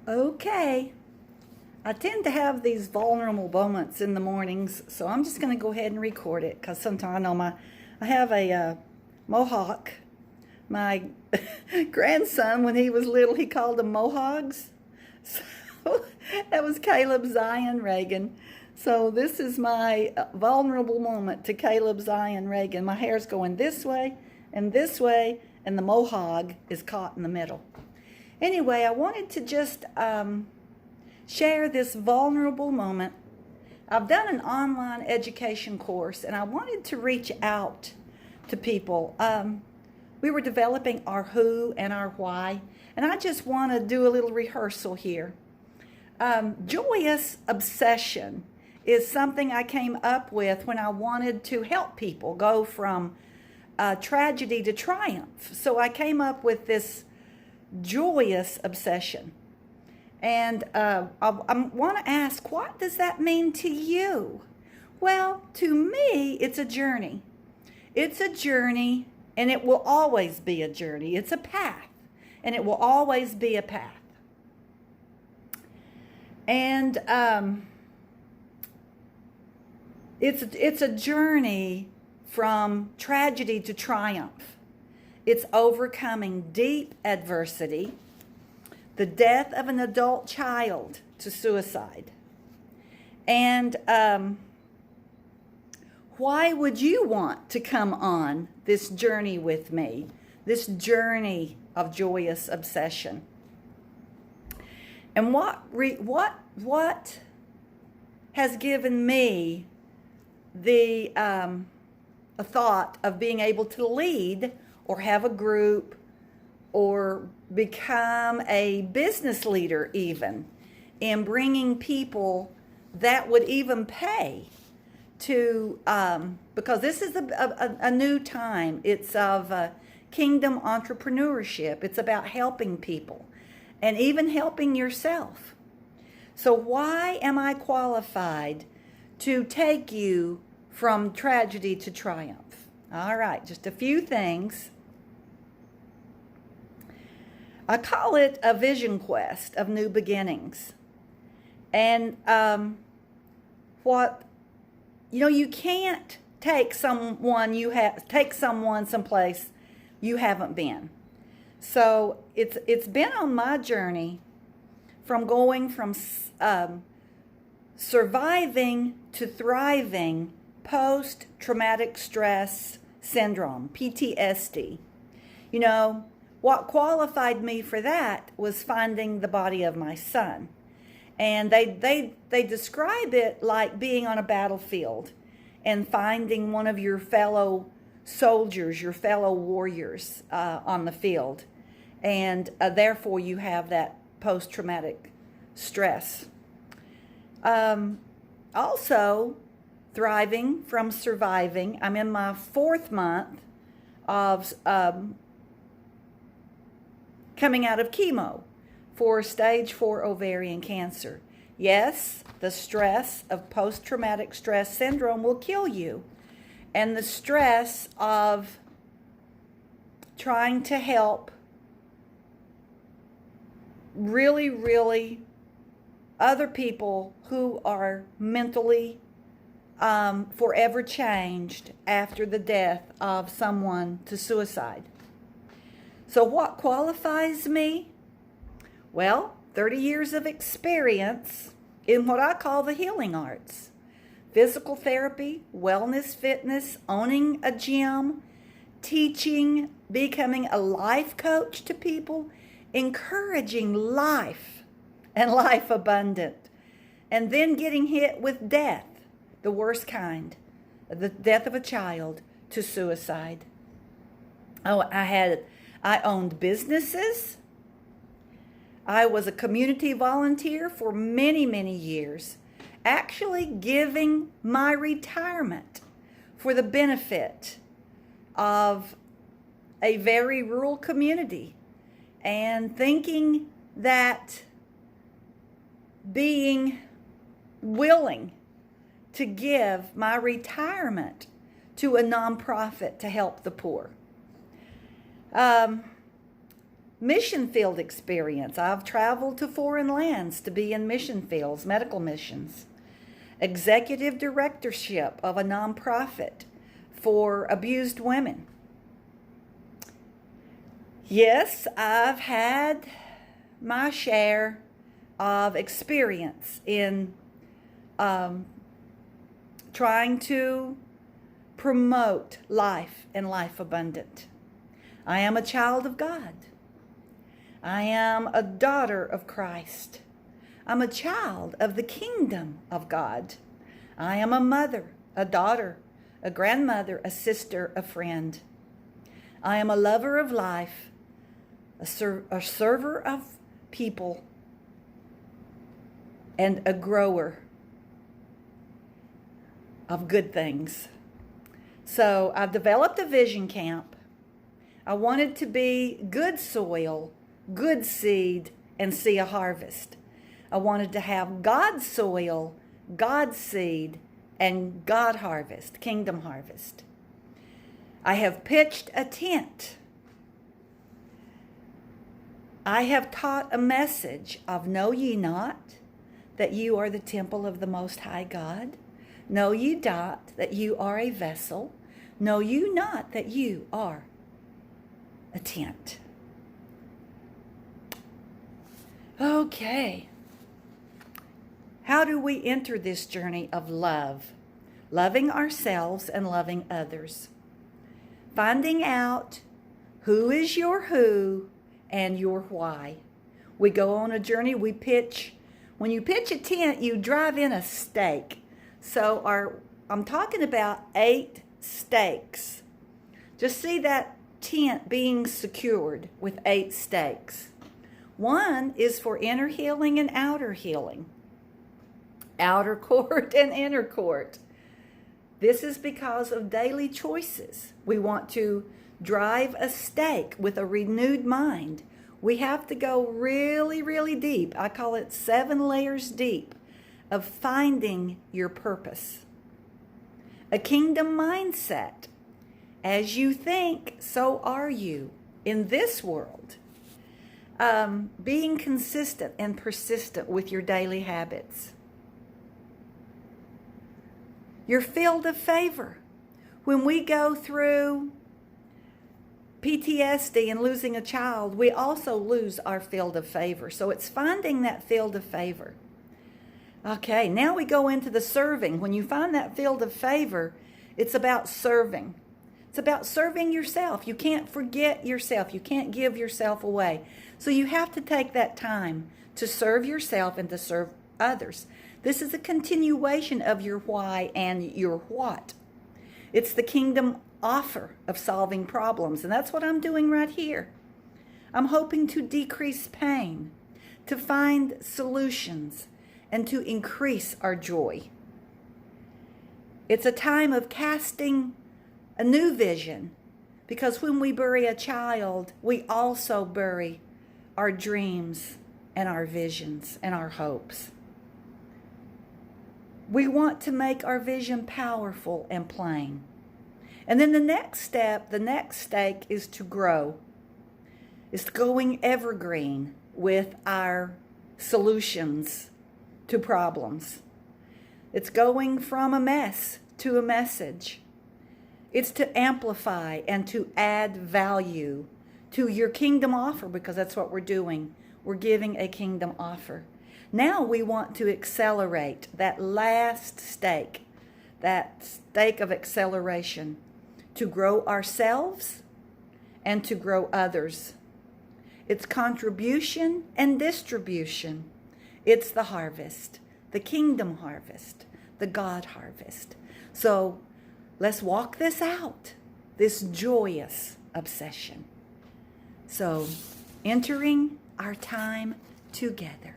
Okay, I tend to have these vulnerable moments in the mornings, so I'm just going to go ahead and record it because sometimes I know I have a mohawk. My grandson, when he was little, he called them mohawks. So that was Caleb Zion Reagan. So this is my vulnerable moment to Caleb Zion Reagan. My hair's going this way, and the mohawk is caught in the middle. Anyway, I wanted to just share this vulnerable moment. I've done an online education course, and I wanted to reach out to people. We were developing our who and our why, and I just want to do a little rehearsal here. Joyous obsession is something I came up with when I wanted to help people go from tragedy to triumph. So I came up with this joyous obsession. And I want to ask, what does that mean to you? Well, to me, it's a journey. It's a journey, and it will always be a journey. It's a path, and it will always be a path. And it's a journey from tragedy to triumph. It's overcoming deep adversity, the death of an adult child to suicide. And why would you want to come on this journey with me, this journey of joyous obsession? And what has given me the a thought of being able to lead or have a group or become a business leader even in bringing people that would even pay to, because this is a new time. It's of kingdom entrepreneurship. It's about helping people and even helping yourself. So why am I qualified to take you from tragedy to triumph? All right, just a few things. I call it a vision quest of new beginnings. And you can't take someone someplace you haven't been. So it's been on my journey from going from surviving to thriving post-traumatic stress syndrome, PTSD. You know, what qualified me for that was finding the body of my son. And they describe it like being on a battlefield and finding one of your fellow soldiers, your fellow warriors on the field. And therefore you have that post-traumatic stress. Also, thriving from surviving. I'm in my 4th month of coming out of chemo for stage 4 ovarian cancer. Yes, the stress of post-traumatic stress syndrome will kill you. And the stress of trying to help really other people who are mentally forever changed after the death of someone to suicide. So what qualifies me? Well, 30 years of experience in what I call the healing arts. Physical therapy, wellness, fitness, owning a gym, teaching, becoming a life coach to people, encouraging life and life abundant, and then getting hit with death, the worst kind, the death of a child to suicide. Oh, I owned businesses. I was a community volunteer for many years, actually giving my retirement for the benefit of a very rural community and thinking that being willing to give my retirement to a nonprofit to help the poor. mission field experience. I've traveled to foreign lands to be in mission fields, medical missions. Executive directorship of a nonprofit for abused women. Yes, I've had my share of experience in trying to promote life and life abundant. I am a child of God. I am a daughter of Christ. I'm a child of the kingdom of God. I am a mother, a daughter, a grandmother, a sister, a friend. I am a lover of life, a server of people, and a grower of good things. So I've developed a vision camp. I wanted to be good soil, good seed, and see a harvest. I wanted to have God's soil, God's seed, and God harvest, kingdom harvest. I have pitched a tent. I have taught a message of know ye not that you are the temple of the Most High God? Know ye not that you are a vessel? Know you not that you are a tent? Okay. How do we enter this journey of love? Loving ourselves and loving others. Finding out who is your who and your why. We go on a journey, we pitch. When you pitch a tent, you drive in a stake. So I'm talking about 8 stakes. Just see that tent being secured with 8 stakes. One is for inner healing and outer healing. Outer court and inner court. This is because of daily choices. We want to drive a stake with a renewed mind. We have to go really, really deep. I call it 7 layers deep of finding your purpose. A kingdom mindset. As you think, so are you in this world. Being consistent and persistent with your daily habits. Your field of favor. When we go through PTSD and losing a child, we also lose our field of favor. So it's finding that field of favor. Okay, now we go into the serving. When you find that field of favor, it's about serving. It's about serving yourself. You can't forget yourself. You can't give yourself away. So you have to take that time to serve yourself and to serve others. This is a continuation of your why and your what. It's the kingdom offer of solving problems, and that's what I'm doing right here. I'm hoping to decrease pain, to find solutions, and to increase our joy. It's a time of casting a new vision, because when we bury a child, we also bury our dreams and our visions and our hopes. We want to make our vision powerful and plain. And then the next step, the next stake is to grow. It's going evergreen with our solutions to problems. It's going from a mess to a message. It's to amplify and to add value to your kingdom offer, because that's what we're doing. We're giving a kingdom offer. Now we want to accelerate that last stake, that stake of acceleration, to grow ourselves and to grow others. It's contribution and distribution. It's the harvest, the kingdom harvest, the God harvest. So let's walk this out, this joyous obsession. So entering our time together.